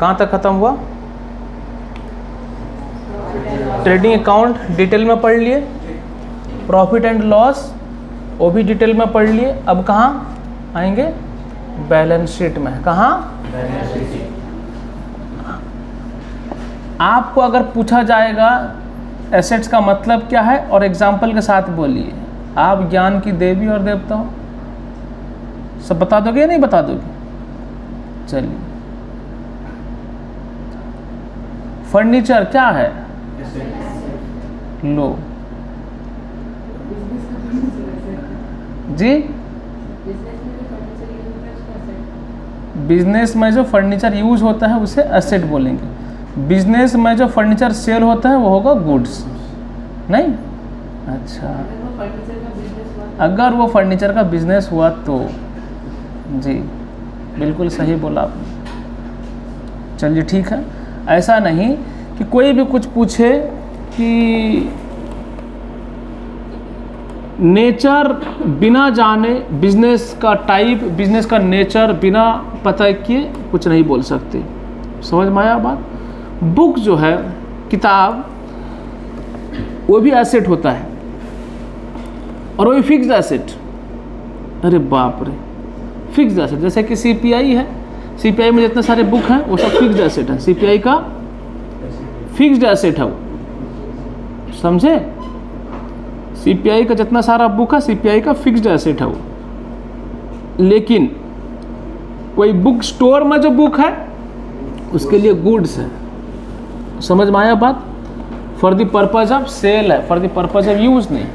कहाँ तक ख़त्म हुआ? ट्रेडिंग अकाउंट डिटेल में पढ़ लिए, प्रॉफिट एंड लॉस वो भी डिटेल में पढ़ लिए। अब कहाँ आएंगे? बैलेंस शीट में। कहाँ? आपको अगर पूछा जाएगा एसेट्स का मतलब क्या है और एग्जाम्पल के साथ बोलिए, आप ज्ञान की देवी और देवता हो, सब बता दोगे या नहीं बता दोगे? चलिए, फर्नीचर क्या है? लो जी, बिजनेस में जो फर्नीचर यूज होता है उसे एसेट बोलेंगे। बिजनेस में जो फर्नीचर सेल होता है वो होगा गुड्स, नहीं? अच्छा, अगर वो फर्नीचर का बिजनेस हुआ तो जी, बिल्कुल सही बोला आपने। चलिए ठीक है, ऐसा नहीं कि कोई भी कुछ पूछे कि नेचर बिना जाने, बिजनेस का टाइप, बिजनेस का नेचर बिना पता किए कुछ नहीं बोल सकते। समझ में आया बात? बुक जो है, किताब, वो भी एसेट होता है और वो भी फिक्स्ड एसेट। अरे बाप रे, फिक्स्ड एसेट। जैसे कि सीपीआई है, सीपीआई में जितने सारे बुक हैं वो सब फिक्स्ड एसेट है। सीपीआई का फिक्स्ड एसेट है वो, समझे? सीपीआई का जितना सारा बुक है, सीपीआई का फिक्स्ड एसेट है वो। लेकिन कोई बुक स्टोर में जो बुक है उसके लिए गुड्स है। समझ में आया बात? For the purpose of sale है, for the purpose of use नहीं।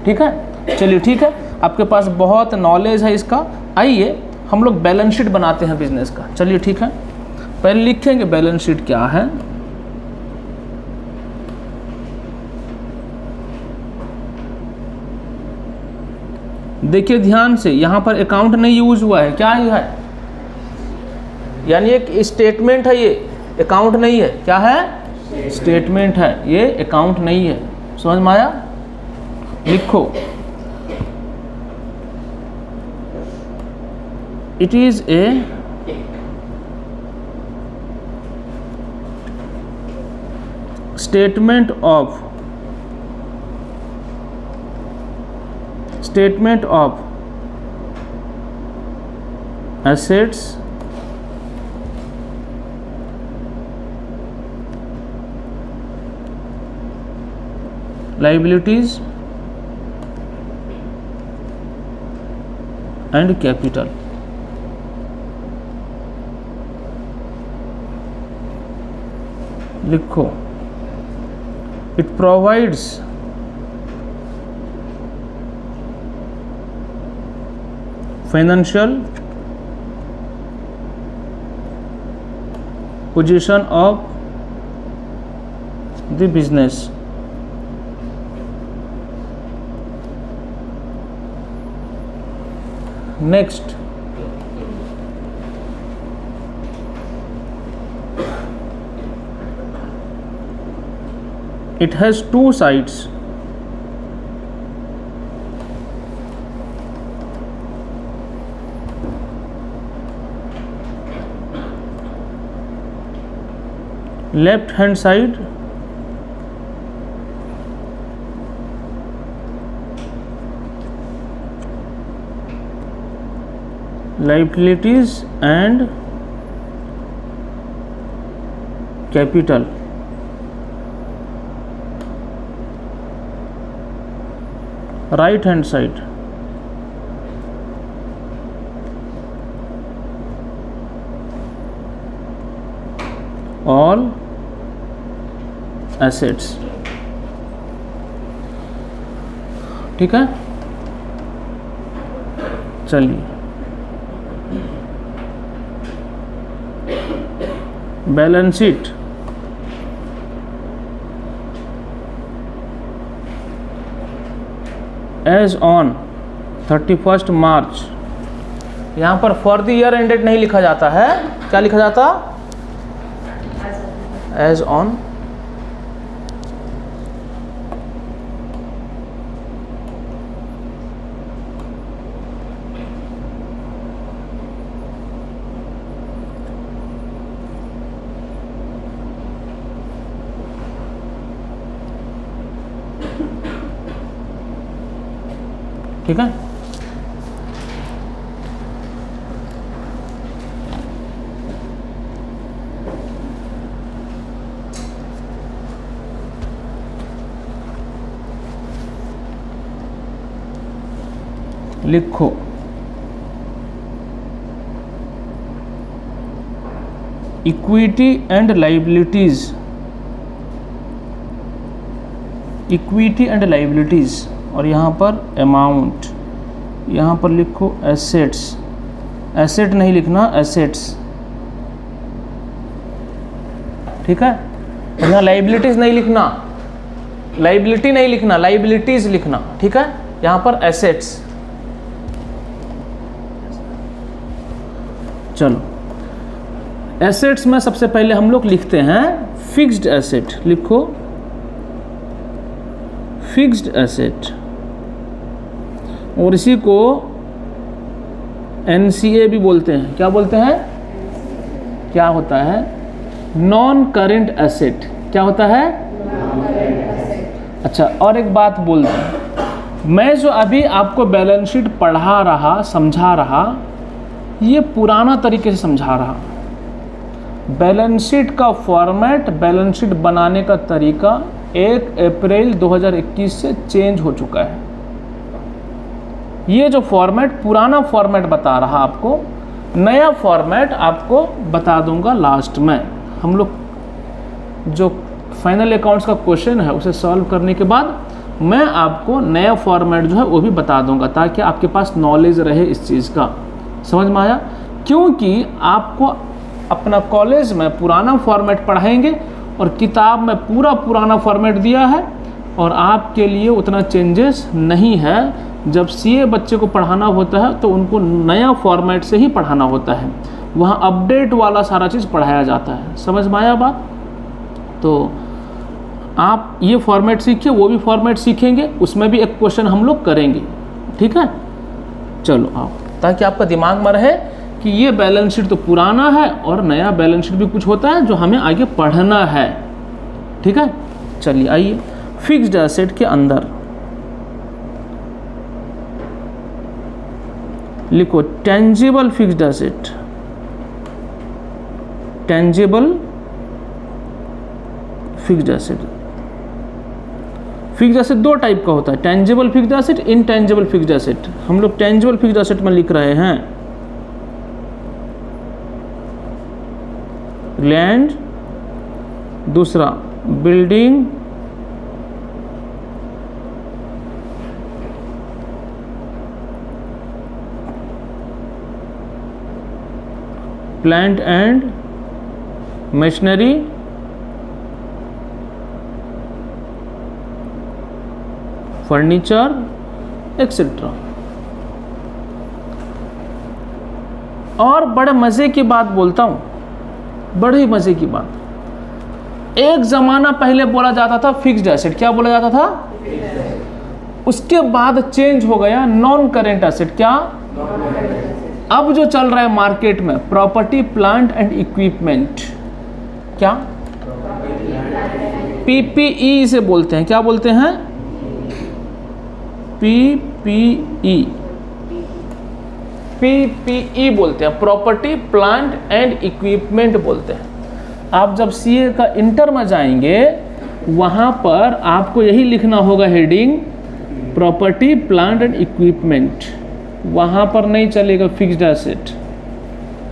ठीक है, चलिए ठीक है, आपके पास बहुत नॉलेज है इसका। आइए हम लोग बैलेंस शीट बनाते हैं बिजनेस का। चलिए ठीक है, पहले लिखेंगे बैलेंस शीट क्या है। देखिए ध्यान से, यहाँ पर अकाउंट नहीं यूज हुआ है। क्या है? यानी एक स्टेटमेंट है, ये अकाउंट नहीं है। क्या है? स्टेटमेंट है, ये अकाउंट नहीं है। समझ में आया? लिखो, it is a statement of assets liabilities and capital। लिखो, it provides financial position of the business। Next, it has two sides। Left hand side liabilities and capital। Right hand side all assets। ठीक है, चलिए balance sheet as on 31 मार्च। यहाँ पर for the year ended नहीं लिखा जाता है, क्या लिखा जाता? एज ऑन ठीक है। लिखो equity and liabilities, equity and liabilities, और यहाँ पर अमाउंट, यहाँ पर लिखो एसेट्स, एसेट नहीं लिखना एसेट्स, ठीक है। यहाँ लाइबिलिटीज नहीं लिखना, लाइबिलिटी नहीं लिखना, लाइबिलिटीज लिखना, ठीक है। यहाँ पर एसेट्स। चलो एसेट्स में सबसे पहले हम लोग लिखते हैं फिक्स्ड एसेट, लिखो फिक्स्ड एसेट, और इसी को NCA भी बोलते हैं। क्या बोलते हैं? क्या होता है? Non current asset. क्या होता है? अच्छा, और एक बात बोल दूं, मैं जो अभी आपको बैलेंस शीट पढ़ा रहा, समझा रहा, ये पुराना तरीके से समझा रहा। बैलेंस शीट का फॉर्मेट, बैलेंस शीट बनाने का तरीका 1 अप्रैल 2021 से चेंज हो चुका है। ये जो फॉर्मेट, पुराना फॉर्मेट बता रहा आपको, नया फॉर्मेट आपको बता दूंगा लास्ट में। हम लोग जो फाइनल अकाउंट्स का क्वेश्चन है उसे सॉल्व करने के बाद मैं आपको नया फॉर्मेट जो है वो भी बता दूंगा, ताकि आपके पास नॉलेज रहे इस चीज़ का। समझ में आया? क्योंकि आपको अपना कॉलेज में पुराना फॉर्मेट पढ़ाएंगे और किताब में पूरा पुराना फॉर्मेट दिया है, और आपके लिए उतना चेंजेस नहीं है। जब CA बच्चे को पढ़ाना होता है तो उनको नया फॉर्मेट से ही पढ़ाना होता है, वहाँ अपडेट वाला सारा चीज़ पढ़ाया जाता है। समझ में आया बात? तो आप ये फॉर्मेट सीखिए, वो भी फॉर्मेट सीखेंगे, उसमें भी एक क्वेश्चन हम लोग करेंगे, ठीक है। चलो आओ, ताकि आपका दिमाग में रहे कि ये बैलेंस शीट तो पुराना है और नया बैलेंस शीट भी कुछ होता है जो हमें आगे पढ़ना है, ठीक है। चलिए आइए, फिक्स्ड एसेट के अंदर लिखो tangible fixed asset. Tangible fixed asset, fixed asset दो टाइप का होता है, tangible fixed asset, intangible fixed asset. हम लोग टेंजिबल फिक्स्ड एसेट में लिख रहे हैं लैंड, दूसरा building, plant and machinery, furniture etcetera. और बड़े मज़े की बात बोलता हूँ, बड़े ही मज़े की बात, एक ज़माना पहले बोला जाता था फिक्स्ड एसेट। क्या बोला जाता था? उसके बाद चेंज हो गया नॉन करेंट एसेट। क्या? अब जो चल रहा है मार्केट में प्रॉपर्टी, प्लांट एंड इक्विपमेंट। क्या? PPE से बोलते हैं। क्या बोलते हैं? PPE बोलते हैं, प्रॉपर्टी, प्लांट एंड इक्विपमेंट बोलते हैं। आप जब CA का इंटर में जाएंगे वहाँ पर आपको यही लिखना होगा heading property, plant and equipment. वहाँ पर नहीं चलेगा fixed asset,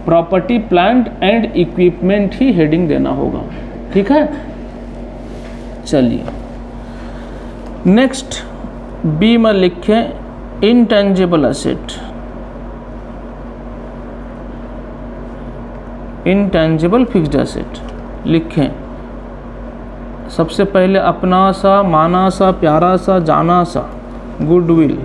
property, plant and equipment he heading देना होगा, ठीक है। चलिए नेक्स्ट B में लिखें intangible asset. Intangible fixed asset लिखें सबसे पहले अपना सा, माना सा, प्यारा सा, जाना सा, गुडविल।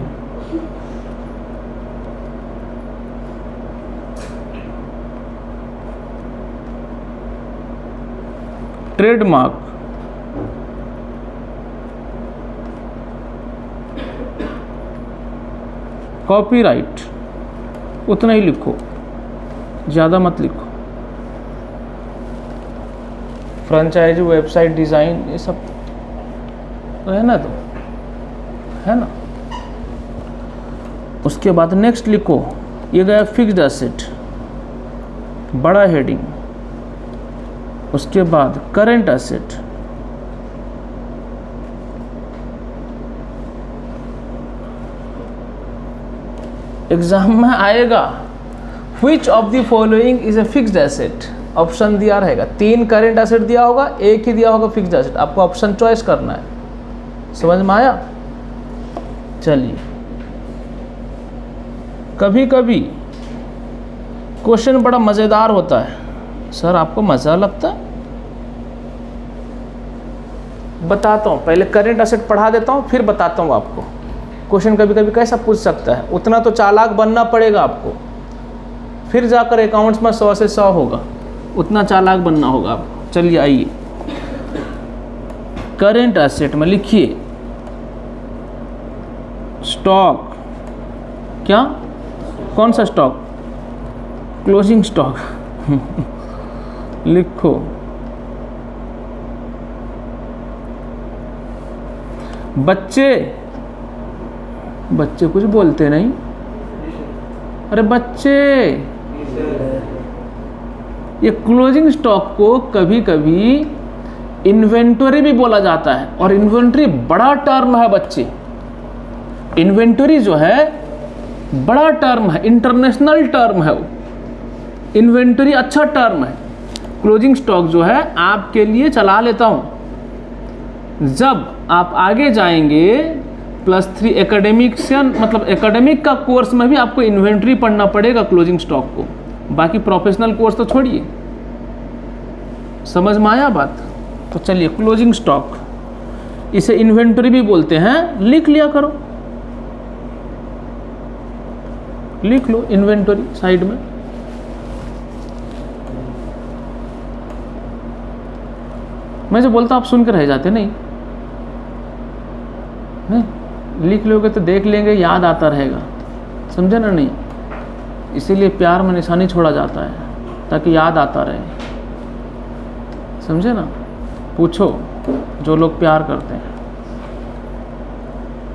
ट्रेडमार्क, कॉपीराइट, उतना ही लिखो, ज़्यादा मत लिखो। फ्रेंचाइजी, वेबसाइट डिज़ाइन, ये सब तो है ना, तो है ना। उसके बाद नेक्स्ट लिखो, ये गया फिक्स्ड एसेट, बड़ा हेडिंग। उसके बाद करंट एसेट, एग्जाम में आएगा which of the following is a fixed asset, option दिया रहेगा, 3 करंट एसेट दिया होगा, एक ही दिया होगा फिक्स्ड एसेट, आपको ऑप्शन चॉइस करना है। समझ में आया? चलिए, कभी कभी क्वेश्चन बड़ा मज़ेदार होता है। सर आपको मज़ा लगता है? बताता हूँ, पहले करंट एसेट पढ़ा देता हूँ, फिर बताता हूँ आपको क्वेश्चन कभी कभी कैसा पूछ सकता है। उतना तो चालाक बनना पड़ेगा आपको, फिर जाकर अकाउंट्स में 100 से 100 होगा, उतना चालाक बनना होगा आपको। चलिए आइए, करंट एसेट में लिखिए स्टॉक, क्या, कौन सा स्टॉक? क्लोजिंग स्टॉक लिखो। बच्चे कुछ बोलते नहीं, अरे बच्चे, ये क्लोजिंग स्टॉक को कभी कभी इन्वेंटरी भी बोला जाता है, और इन्वेंटरी बड़ा टर्म है बच्चे। इन्वेंटरी जो है बड़ा टर्म है, इंटरनेशनल टर्म है वो। इन्वेंटरी अच्छा टर्म है, क्लोजिंग स्टॉक जो है आपके लिए चला लेता हूँ। जब आप आगे जाएंगे +3 एकेडमिक्सियन, मतलब एकेडमिक का कोर्स में भी आपको इन्वेंटरी पढ़ना पड़ेगा क्लोजिंग स्टॉक को, बाकी प्रोफेशनल कोर्स तो छोड़िए। समझ में आया बात? तो चलिए, क्लोजिंग स्टॉक, इसे इन्वेंटरी भी बोलते हैं, लिख लिया करो, लिख लो इन्वेंटरी साइड में। मैं जो बोलता आप सुन के रह जाते नहीं, लिख लोगे तो देख लेंगे, याद आता रहेगा, समझे ना? नहीं, इसीलिए प्यार में निशानी छोड़ा जाता है ताकि याद आता रहे, समझे ना? पूछो जो लोग प्यार करते हैं,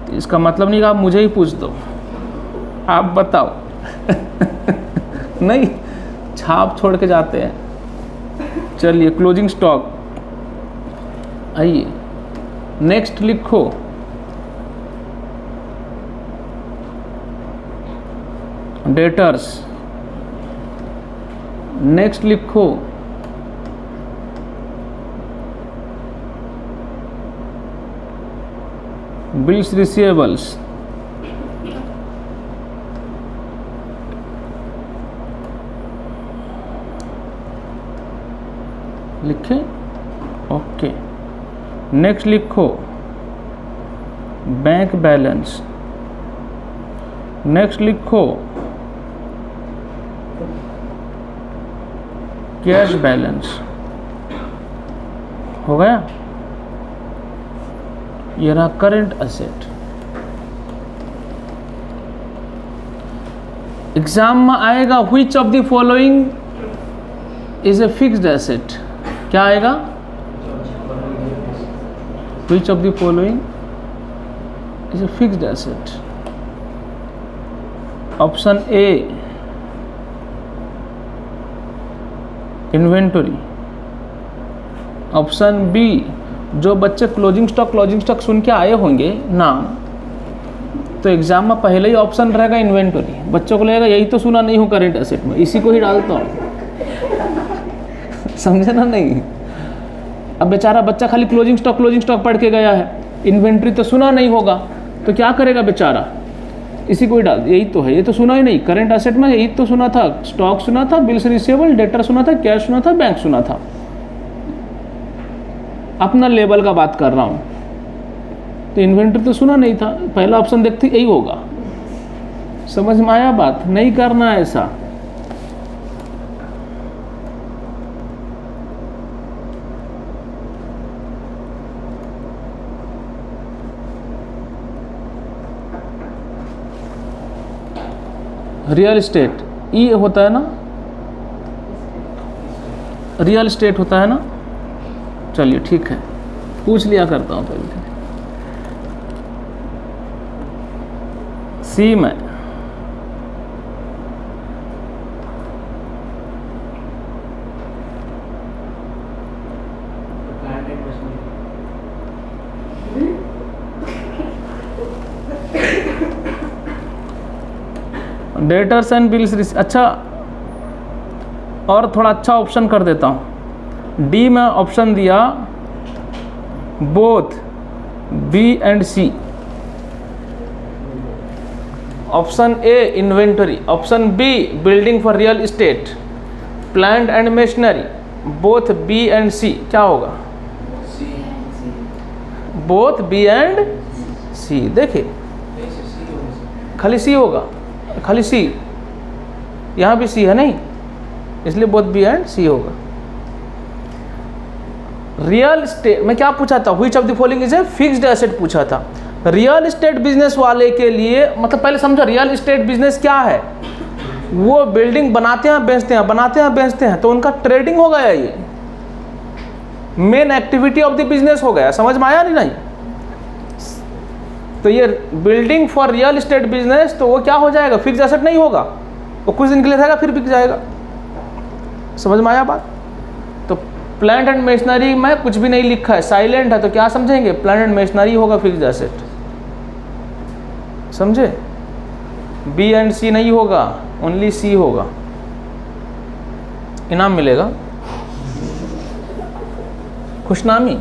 तो इसका मतलब नहीं कि आप मुझे ही पूछ दो, आप बताओ नहीं, छाप छोड़ के जाते हैं। चलिए, क्लोजिंग स्टॉक, आइए नेक्स्ट लिखो डेटर्स, नेक्स्ट लिखो बिल्स रिसीवेबल्स, लिखे? ओके। नेक्स्ट लिखो बैंक बैलेंस, नेक्स्ट लिखो कैश बैलेंस। हो गया? ये रहा करंट एसेट। एग्जाम में आएगा which of the following is a fixed asset, क्या आएगा? Which of the following is a fixed asset. Option A inventory, option B, जो बच्चे क्लोजिंग स्टॉक सुन के आए होंगे नाम, तो एग्जाम में पहले ही ऑप्शन रहेगा इन्वेंटरी। बच्चों को लगेगा यही तो सुना नहीं हूँ करंट एसेट में, इसी को ही डालता हूँ समझे ना? नहीं, अब बेचारा बच्चा खाली क्लोजिंग स्टॉक पढ़ के गया है, इन्वेंटरी तो सुना नहीं होगा, तो क्या करेगा बेचारा? इसी को ही डाल, यही तो है, ये तो सुना ही नहीं। करंट एसेट में यही तो सुना था, स्टॉक सुना था, बिल्स रिसीवेबल, डेटर सुना था, कैश सुना था, बैंक सुना था। अपना लेवल का बात कर रहा हूँ, तो इन्वेंटरी तो सुना नहीं था, पहला ऑप्शन देखते यही होगा। समझ में आया बात? नहीं करना ऐसा। रियल एस्टेट, ई होता है ना, रियल एस्टेट होता है ना। चलिए ठीक है, पूछ लिया करता हूँ पहले। सी में डेटर्स एंड बिल्स। अच्छा, और थोड़ा अच्छा ऑप्शन कर देता हूँ। डी में ऑप्शन दिया both B and C. Option A inventory, option B building for real estate, plant and machinery, both B and C. क्या होगा? Both B and C. देखिए खाली सी होगा, खाली सी, यहाँ भी सी है नहीं, इसलिए बोथ बी एंड सी होगा। रियल एस्टेट में क्या पूछा था? Which of the following is a fixed asset पूछा था। रियल एस्टेट बिजनेस वाले के लिए, मतलब पहले समझो रियल एस्टेट बिजनेस क्या है। वो बिल्डिंग बनाते हैं बेचते हैं, बनाते हैं बेचते हैं, तो उनका ट्रेडिंग हो गया, ये main activity of the business हो गया। समझ में आया नहीं? तो ये building for real estate business, तो वो क्या हो जाएगा? फिक्स एसेट नहीं होगा, वो कुछ दिन के लिए रहेगा फिर बिक जाएगा। समझ में आया बात? तो प्लांट एंड मशीनरी में कुछ भी नहीं लिखा है, साइलेंट है, तो क्या समझेंगे? प्लांट एंड मशीनरी होगा फिक्स एसेट। समझे? बी एंड सी नहीं होगा, ओनली सी होगा। इनाम मिलेगा, खुशनामी।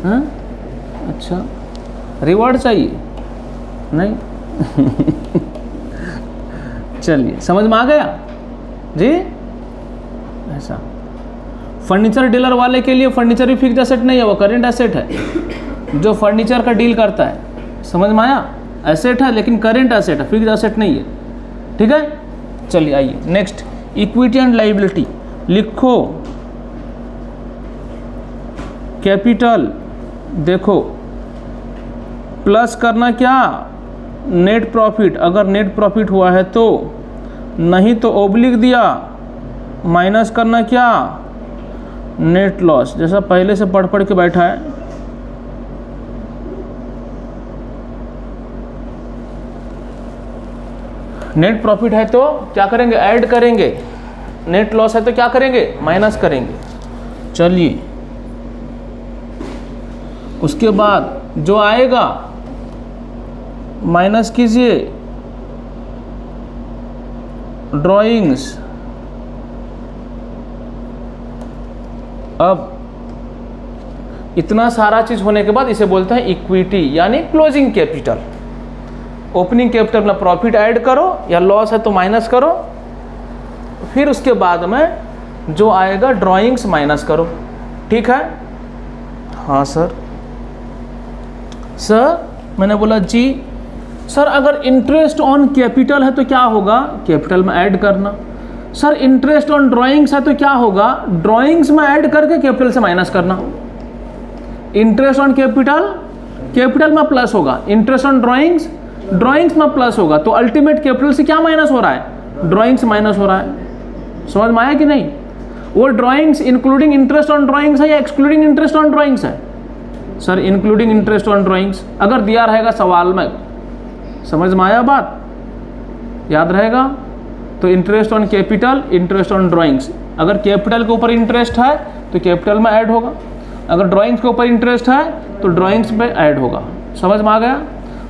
हाँ, अच्छा, रिवॉर्ड चाहिए? नहीं। चलिए, समझ में आ गया जी? ऐसा फर्नीचर डीलर वाले के लिए फर्नीचर भी फिक्स्ड एसेट नहीं है, वो करेंट एसेट है, जो फर्नीचर का डील करता है। समझ में आया? एसेट है लेकिन करेंट एसेट है, फिक्स्ड एसेट नहीं है। ठीक है, चलिए आइए नेक्स्ट, इक्विटी एंड लायबिलिटी लिखो। कैपिटल देखो, प्लस करना क्या? नेट प्रॉफिट, अगर नेट प्रॉफिट हुआ है तो, नहीं तो ओब्लिक दिया, माइनस करना क्या? नेट लॉस, जैसा पहले से पढ़ पढ़ के बैठा है। नेट प्रॉफिट है तो क्या करेंगे? ऐड करेंगे। नेट लॉस है तो क्या करेंगे? माइनस करेंगे। चलिए, उसके बाद जो आएगा माइनस कीजिए। ड्राइंग्स, अब इतना सारा चीज होने के बाद इसे बोलते हैं इक्विटी, यानी क्लोजिंग कैपिटल। ओपनिंग कैपिटल में प्रॉफिट ऐड करो, या लॉस है तो माइनस करो, फिर उसके बाद में जो आएगा ड्राइंग्स माइनस करो। ठीक है? हाँ सर। सर मैंने बोला जी। सर अगर इंटरेस्ट ऑन कैपिटल है तो क्या होगा? कैपिटल में ऐड करना। सर इंटरेस्ट ऑन ड्राइंग्स है तो क्या होगा? ड्राइंग्स में ऐड करके कैपिटल से माइनस करना। इंटरेस्ट ऑन कैपिटल, कैपिटल में प्लस होगा, इंटरेस्ट ऑन ड्राइंग्स, ड्राइंग्स में प्लस होगा, तो अल्टीमेट कैपिटल से क्या माइनस हो रहा है? ड्राइंग्स माइनस हो रहा है। समझ में आया कि नहीं? वो drawings including interest on drawings है या एक्सक्लूडिंग इंटरेस्ट ऑन ड्राइंग्स है? Sir including interest on drawings, अगर दिया रहेगा सवाल में। समझ में आया बात? याद रहेगा? तो interest on capital, interest on drawings, अगर कैपिटल के ऊपर इंटरेस्ट है तो कैपिटल में ऐड होगा, अगर ड्राइंग्स के ऊपर इंटरेस्ट है तो ड्राइंग्स में ऐड होगा। समझ में आ गया?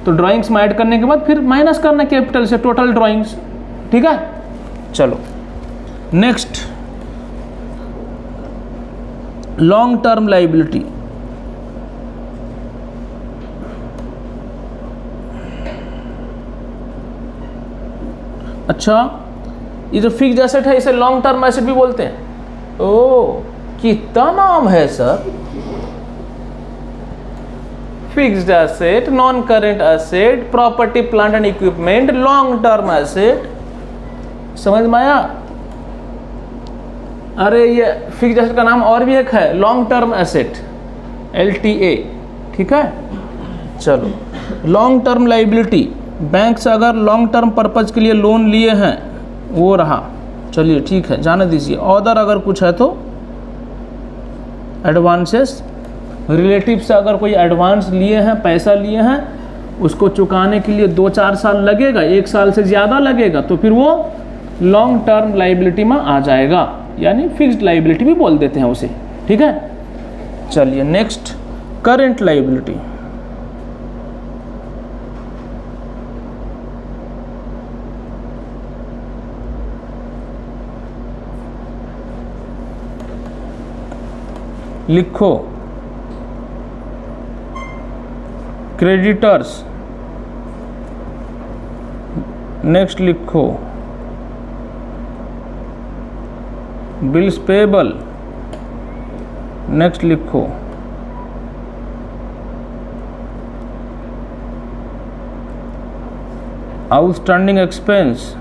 तो ड्राइंग्स में ऐड करने के बाद फिर माइनस करना कैपिटल से टोटल ड्राइंग्स। ठीक है, चलो नेक्स्ट, लॉन्ग टर्म लायबिलिटी। अच्छा, ये जो फिक्स्ड एसेट है इसे लॉन्ग टर्म एसेट भी बोलते हैं। ओह, कितना नाम है sir. Fixed asset, non current asset, property plant and equipment, long term asset. समझ में आया? अरे ये फिक्स्ड एसेट का नाम और भी एक है, लॉन्ग टर्म एसेट, LTA। ठीक है, चलो लॉन्ग टर्म लायबिलिटी, बैंक से अगर लॉन्ग टर्म पर्पज के लिए लोन लिए हैं वो रहा। चलिए ठीक है, जाने दीजिए। ऑर्डर अगर कुछ है तो एडवांसेस, रिलेटिव से अगर कोई एडवांस लिए हैं, पैसा लिए हैं, उसको चुकाने के लिए 2-4 साल लगेगा, 1 साल से ज़्यादा लगेगा, तो फिर वो लॉन्ग टर्म लायबिलिटी में आ जाएगा, यानी फिक्स्ड लायबिलिटी भी बोल देते हैं उसे। ठीक है, चलिए नेक्स्ट, करेंट लायबिलिटी। लिखो क्रेडिटर्स, नेक्स्ट लिखो बिल्स पेबल, नेक्स्ट लिखो आउटस्टैंडिंग एक्सपेंस।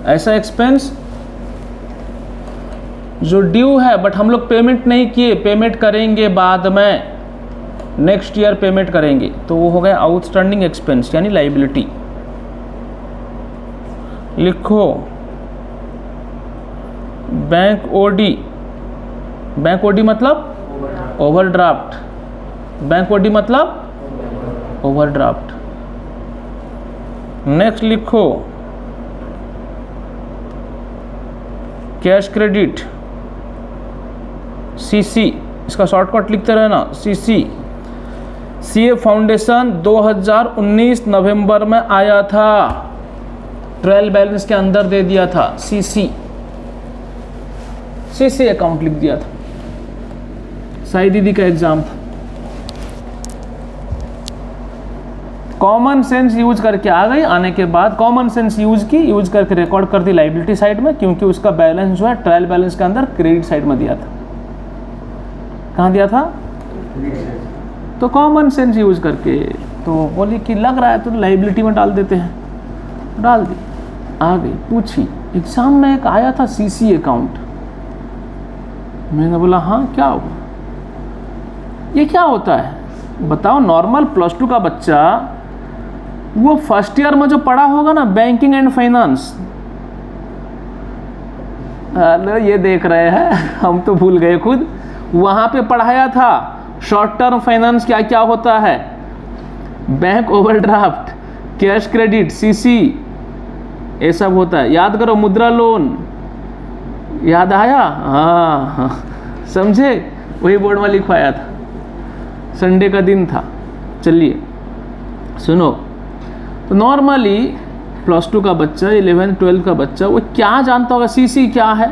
ऐसा एक्सपेंस जो ड्यू है बट हम लोग पेमेंट नहीं किए, पेमेंट करेंगे बाद में, नेक्स्ट ईयर पेमेंट करेंगे, तो वो हो गया आउटस्टैंडिंग एक्सपेंस यानी लाइबिलिटी। लिखो बैंक ओडी, बैंक ओडी मतलब ओवरड्राफ्ट, बैंक ओडी मतलब ओवरड्राफ्ट। नेक्स्ट लिखो कैश क्रेडिट, सीसी, इसका शॉर्टकट लिखते रहना सीसी। सीए फाउंडेशन 2019 नवंबर में आया था, ट्रायल बैलेंस के अंदर दे दिया था सीसी, सीसी अकाउंट लिख दिया था। साई दीदी का एग्जाम था। कॉमन सेंस यूज करके आ गई, आने के बाद कॉमन सेंस यूज करके रिकॉर्ड कर दी लाइबिलिटी साइड में, क्योंकि उसका बैलेंस जो है ट्रायल बैलेंस के अंदर क्रेडिट साइड में दिया था। कहाँ दिया था? तो कॉमन सेंस यूज करके तो बोली कि लग रहा है तो लाइबिलिटी में डाल देते हैं, डाल दी, आ गई। पूछी एग्जाम में एक आया था सीसी अकाउंट, मैंने बोला हाँ क्या हुआ, ये क्या होता है बताओ। नॉर्मल +2 का बच्चा वो फर्स्ट ईयर में जो पढ़ा होगा ना बैंकिंग एंड फाइनेंस, ये देख रहे हैं हम तो भूल गए खुद, वहाँ पे पढ़ाया था शॉर्ट टर्म फाइनेंस क्या क्या होता है, bank overdraft, cash credit, CC, ये सब होता है। याद करो, मुद्रा लोन याद आया? हाँ समझे, वही बोर्ड में लिखवाया था, संडे का दिन था। चलिए सुनो, तो नॉर्मली +2 का बच्चा, 11th 12th का बच्चा वो क्या जानता होगा सीसी क्या है,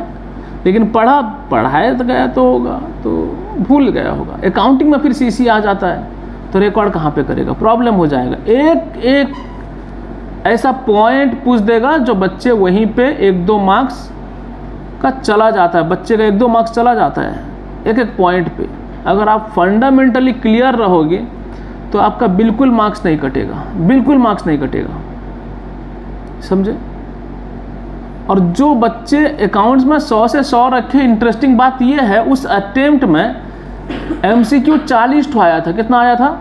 लेकिन पढ़ाया तो गया तो होगा तो भूल गया होगा। अकाउंटिंग में फिर सीसी आ जाता है तो रिकॉर्ड कहाँ पे करेगा, प्रॉब्लम हो जाएगा। एक ऐसा पॉइंट पूछ देगा जो बच्चे वहीं पे 1-2 मार्क्स का चला जाता है, बच्चे का 1-2 मार्क्स चला जाता है एक पॉइंट पे। अगर आप फंडामेंटली क्लियर रहोगे तो आपका बिल्कुल मार्क्स नहीं कटेगा, बिल्कुल मार्क्स नहीं कटेगा, समझे। और जो बच्चे अकाउंट्स में 100 से 100 रखे, इंटरेस्टिंग बात ये है उस अटेम्प्ट में MCQ 40 ठो आया था। कितना आया था?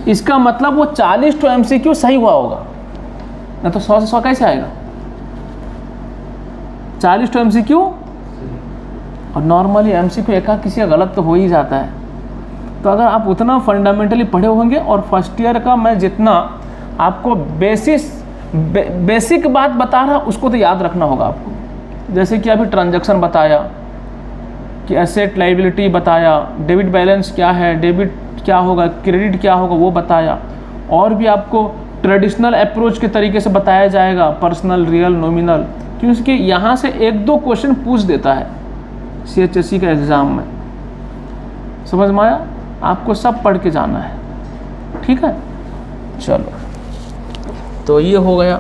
इसका मतलब वो 40 ठो MCQ सही हुआ होगा, ना तो 100 से 100 कैसे आएगा? 40 ठो MCQ, और नॉर्मली MCQ एका किसी का गलत तो हो ही जाता है। तो अगर आप उतना फंडामेंटली पढ़े होंगे, और फर्स्ट ईयर का मैं जितना आपको बेसिक बात बता रहा उसको तो याद रखना होगा आपको। जैसे कि अभी ट्रांजैक्शन बताया, कि एसेट लायबिलिटी बताया, डेबिट बैलेंस क्या है, डेबिट क्या होगा, क्रेडिट क्या होगा वो बताया, और भी आपको ट्रेडिशनल अप्रोच के तरीके से बताया जाएगा, पर्सनल, रियल, नॉमिनल, क्योंकि यहाँ से 1-2 क्वेश्चन पूछ देता है CHSE का एग्ज़ाम में। समझ में आया? आपको सब पढ़ के जाना है, ठीक है। चलो, तो ये हो गया।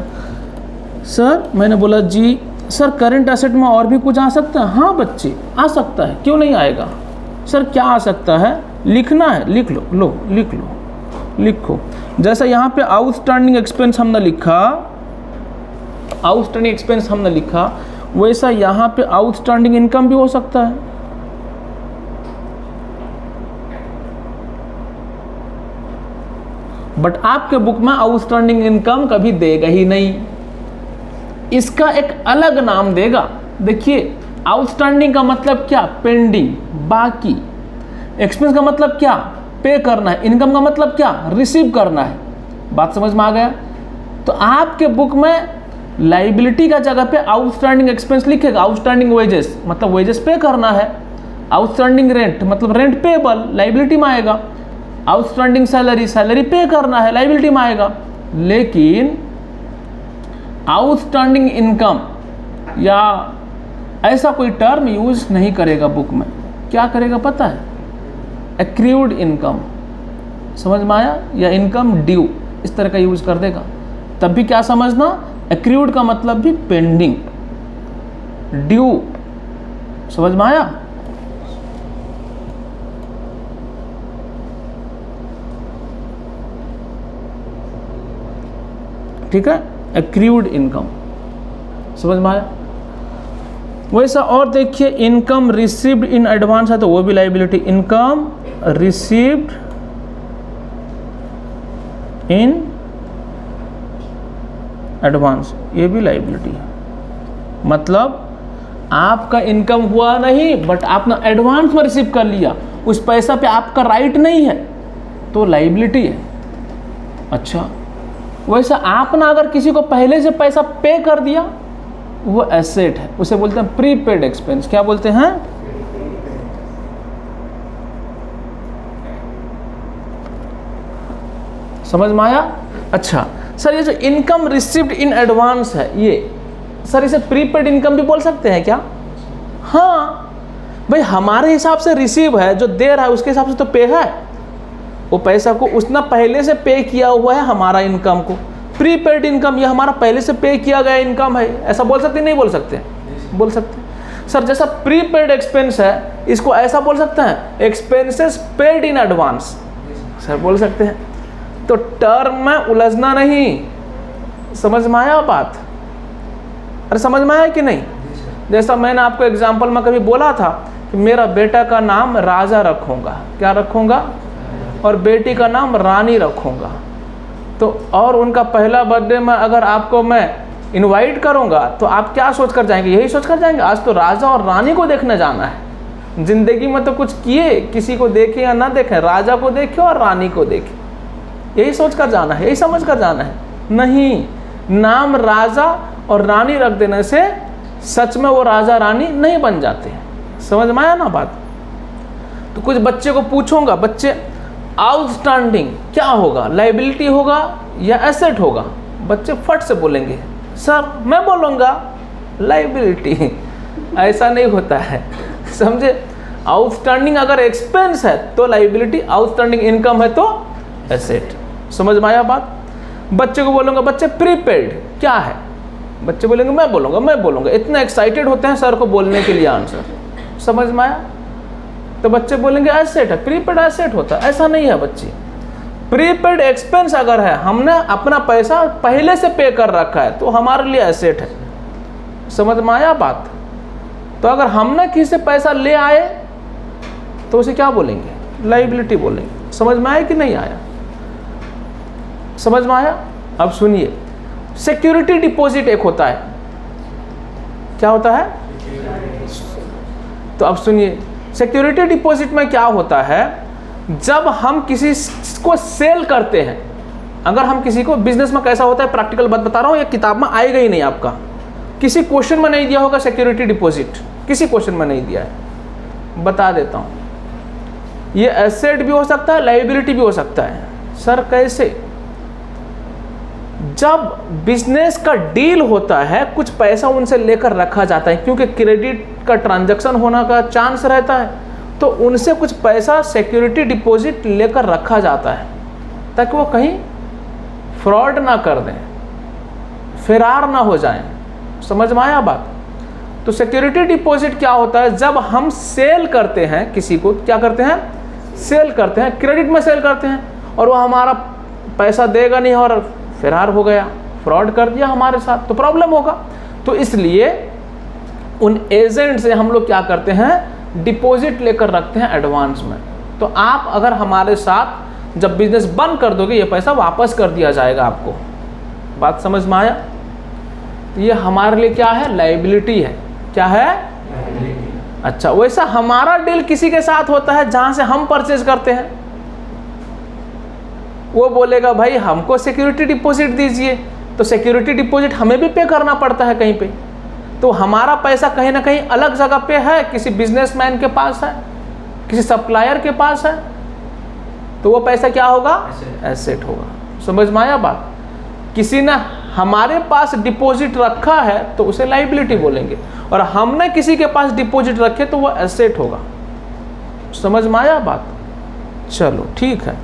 सर मैंने बोला जी सर करंट एसेट में और भी कुछ आ सकता है? हाँ बच्चे आ सकता है, क्यों नहीं आएगा। सर क्या आ सकता है? लिखना है, लिख लो, लिख लो, लिखो। जैसा यहाँ पे आउटस्टैंडिंग एक्सपेंस हमने लिखा, आउटस्टैंडिंग एक्सपेंस हमने लिखा, वैसा यहाँ पे आउटस्टैंडिंग इनकम भी हो सकता है। बट आपके बुक में आउटस्टैंडिंग इनकम कभी देगा ही नहीं, इसका एक अलग नाम देगा। देखिए आउटस्टैंडिंग का मतलब क्या? पेंडिंग, बाकी। एक्सपेंस का मतलब क्या? पे करना है। इनकम का मतलब क्या? रिसीव करना है। बात समझ में आ गया? तो आपके बुक में लाइबिलिटी का जगह पे आउटस्टैंडिंग एक्सपेंस लिखेगा। आउटस्टैंडिंग वेजेस मतलब वेजेस पे करना है, आउटस्टैंडिंग रेंट मतलब रेंट पेबल, लाइबिलिटी में आएगा। आउटस्टैंडिंग सैलरी, सैलरी पे करना है, लाइबिलिटी में आएगा। लेकिन आउटस्टैंडिंग इनकम या ऐसा कोई टर्म यूज नहीं करेगा बुक में। क्या करेगा पता है? एक्रूड इनकम, समझ में आया? या इनकम ड्यू, इस तरह का यूज कर देगा। तब भी क्या समझना, एक्रूड का मतलब भी पेंडिंग, ड्यू, समझ में आया? ठीक है, एक्रूड इनकम, समझ में आया? वैसा और देखिए, इनकम रिसीव्ड इन एडवांस है तो वो भी liability, income received in advance, ये भी लायबिलिटी है। मतलब आपका इनकम हुआ नहीं बट आपने एडवांस में रिसीव कर लिया, उस पैसा पे आपका राइट नहीं है तो लायबिलिटी है। अच्छा, वैसा आपने अगर किसी को पहले से पैसा पे कर दिया वो एसेट है, उसे बोलते हैं प्रीपेड एक्सपेंस। क्या बोलते हैं? समझ में आया? अच्छा सर, ये जो इनकम रिसीव्ड इन एडवांस है, ये सर इसे प्रीपेड इनकम भी बोल सकते हैं क्या? हाँ भाई, हमारे हिसाब से रिसीव है, जो दे रहा है उसके हिसाब से तो पे है। वो पैसा को उसने पहले से पे किया हुआ है हमारा इनकम को। प्रीपेड इनकम, ये हमारा पहले से पे किया गया इनकम है। ऐसा बोल सकते नहीं बोल सकते? बोल सकते। सर जैसा प्रीपेड एक्सपेंस है, इसको ऐसा बोल सकते हैं, expenses paid in advance, sir बोल सकते हैं। तो टर्म में उलझना नहीं, समझ में आया बात? अरे समझ में आया कि नहीं? जैसा मैंने आपको एग्जाम्पल में कभी बोला था कि मेरा बेटा का नाम राजा रखूँगा, क्या रखूँगा, और बेटी का नाम रानी रखूँगा। तो और उनका पहला बर्थडे में अगर आपको मैं इनवाइट करूँगा तो आप क्या सोच कर जाएंगे? यही सोच कर जाएंगे आज तो राजा और रानी को देखने जाना है। ज़िंदगी में तो कुछ किए, किसी को देखें या ना देखें, राजा को देखें और रानी को देखें, यही सोच कर जाना है, यही समझ कर जाना है। नहीं, नाम राजा और रानी रख देने से सच में वो राजा रानी नहीं बन जाते। समझ में आया ना बात? तो कुछ बच्चे को पूछूंगा, बच्चे आउटस्टैंडिंग क्या होगा, लायबिलिटी होगा या एसेट होगा? बच्चे फट से बोलेंगे सर मैं बोलूँगा लायबिलिटी। ऐसा नहीं होता है, समझे? आउटस्टैंडिंग अगर एक्सपेंस है तो लायबिलिटी, आउटस्टैंडिंग इनकम है तो एसेट। समझ में आया बात? बच्चे को बोलूँगा बच्चे प्रीपेड क्या है, बच्चे बोलेंगे मैं बोलूँगा। इतना एक्साइटेड होते हैं सर को बोलने के लिए आंसर। समझ में आया? तो बच्चे बोलेंगे एसेट है, प्रीपेड एसेट होता है। ऐसा नहीं है बच्चे, प्रीपेड एक्सपेंस अगर है, हमने अपना पैसा पहले से पे कर रखा है तो हमारे लिए एसेट है। समझ में आया बात? तो अगर हमने किसी से पैसा ले आए तो उसे क्या बोलेंगे? लायबिलिटी बोलेंगे। समझ में आया कि नहीं आया? समझ में आया? अब सुनिए, सिक्योरिटी डिपॉजिट एक होता है, क्या होता है? तो अब सुनिए, सिक्योरिटी डिपॉजिट में क्या होता है, जब हम किसी को सेल करते हैं, अगर हम किसी को, बिजनेस में कैसा होता है प्रैक्टिकल बात बता रहा हूँ, ये किताब में आएगा ही नहीं, आपका किसी क्वेश्चन में नहीं दिया होगा सिक्योरिटी डिपॉजिट, किसी क्वेश्चन में नहीं दिया है, बता देता हूँ। ये एसेट भी हो सकता है, लायबिलिटी भी हो सकता है। सर कैसे? जब बिजनेस का डील होता है, कुछ पैसा उनसे लेकर रखा जाता है, क्योंकि क्रेडिट का ट्रांजैक्शन होने का चांस रहता है, तो उनसे कुछ पैसा सिक्योरिटी डिपॉजिट लेकर रखा जाता है ताकि वो कहीं फ्रॉड ना कर दें, फरार ना हो जाएं। समझ में आया बात? तो सिक्योरिटी डिपॉजिट क्या होता है, जब हम सेल करते हैं किसी को, क्या करते हैं? सेल करते हैं, क्रेडिट में सेल करते हैं, और वो हमारा पैसा देगा नहीं और फरार हो गया, फ्रॉड कर दिया हमारे साथ, तो प्रॉब्लम होगा। तो इसलिए उन एजेंट से हम लोग क्या करते हैं? डिपॉजिट लेकर रखते हैं एडवांस में। तो आप अगर हमारे साथ जब बिजनेस बंद कर दोगे, ये पैसा वापस कर दिया जाएगा आपको। बात समझ में आया? ये हमारे लिए क्या है? लायबिलिटी है। क्या है? अच्छा, वैसा हमारा डील किसी के साथ होता है जहां से हम परचेज करते हैं, वो बोलेगा भाई हमको सिक्योरिटी डिपॉजिट दीजिए, तो सिक्योरिटी डिपॉजिट हमें भी पे करना पड़ता है कहीं पे। तो हमारा पैसा कहीं ना कहीं अलग जगह पे है, किसी बिजनेसमैन के पास है, किसी सप्लायर के पास है, तो वो पैसा क्या होगा? एसेट होगा। समझ में आया बात? किसी ने हमारे पास डिपॉजिट रखा है तो उसे लाइबिलिटी बोलेंगे, और हमने किसी के पास डिपॉजिट रखे तो वह एसेट होगा। समझ में आया बात? चलो ठीक है,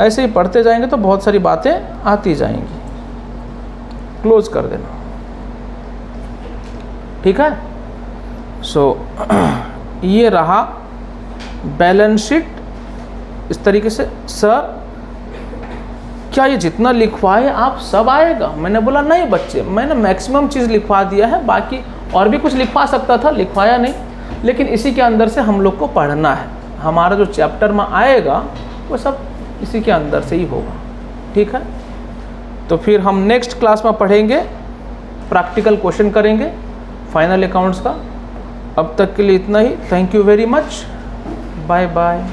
ऐसे ही पढ़ते जाएंगे तो बहुत सारी बातें आती जाएंगी। क्लोज कर देना, ठीक है। सो ये रहा बैलेंस शीट इस तरीके से। सर क्या ये जितना लिखवाए आप सब आएगा? मैंने बोला नहीं बच्चे, मैंने मैक्सिमम चीज़ लिखवा दिया है, बाकी और भी कुछ लिखवा सकता था, लिखवाया नहीं। लेकिन इसी के अंदर से हम लोग को पढ़ना है, हमारा जो चैप्टर में आएगा वो सब इसी के अंदर से ही होगा, ठीक है। तो फिर हम नेक्स्ट क्लास में पढ़ेंगे, प्रैक्टिकल क्वेश्चन करेंगे फाइनल अकाउंट्स का। अब तक के लिए इतना ही। Thank you very much, bye bye.